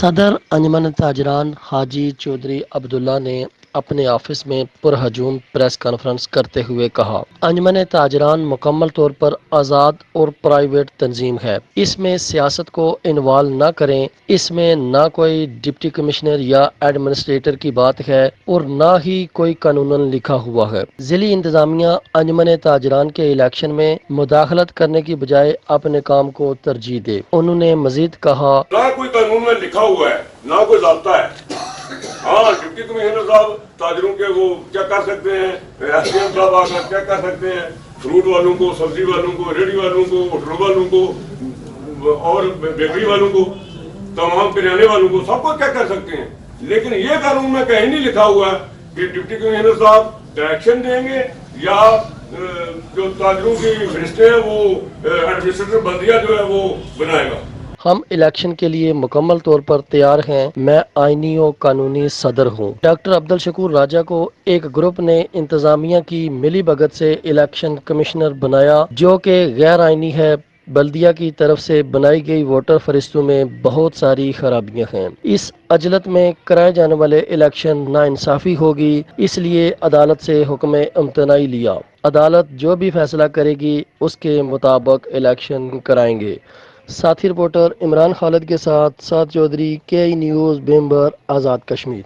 صدر انجمن تاجران حاجی چودھری عبداللہ نے اپنے آفس میں پرہجوم پریس کانفرنس کرتے ہوئے کہا، انجمن تاجران مکمل طور پر آزاد اور پرائیویٹ تنظیم ہے، اس میں سیاست کو انوالو نہ کریں، اس میں نہ کوئی ڈپٹی کمشنر یا ایڈمنسٹریٹر کی بات ہے اور نہ ہی کوئی قانون لکھا ہوا ہے۔ ضلعی انتظامیہ انجمن تاجران کے الیکشن میں مداخلت کرنے کی بجائے اپنے کام کو ترجیح دے۔ انہوں نے مزید کہا، نہ کوئی قانون میں لکھا ہوا ہے، نہ کوئی ضابطہ ہے۔ ہاں، ڈپٹی کمشنر صاحب تاجروں کے وہ کیا کر سکتے ہیں، ایس ڈی ایم صاحب آ کر کیا کر سکتے ہیں، فروٹ والوں کو، سبزی والوں کو، ریڑھی والوں کو، ہوٹلوں والوں کو اور بیکری والوں کو، تمام کریانے والوں کو، سب کو کیا کر سکتے ہیں۔ لیکن یہ قانون میں کہیں نہیں لکھا ہوا ہے کہ ڈپٹی کمشنر صاحب ڈائریکشن دیں گے یا جو تاجروں کی فہرستیں ہیں وہ ایڈمنسٹریٹر بلدیہ جو ہے وہ بنائے گا۔ ہم الیکشن کے لیے مکمل طور پر تیار ہیں، میں آئینی و قانونی صدر ہوں۔ ڈاکٹر عبدالشکور راجہ کو ایک گروپ نے انتظامیہ کی ملی بھگت سے الیکشن کمشنر بنایا جو کہ غیر آئینی ہے۔ بلدیہ کی طرف سے بنائی گئی ووٹر فہرستوں میں بہت ساری خرابیاں ہیں۔ اس عجلت میں کرائے جانے والے الیکشن ناانصافی ہوگی، اس لیے عدالت سے حکم امتناعی لیا۔ عدالت جو بھی فیصلہ کرے گی اس کے مطابق الیکشن کرائیں گے۔ ساتھی رپورٹر عمران خالد کے ساتھ سعد چودھری، کے ای نیوز، بھیمبر، آزاد کشمیر۔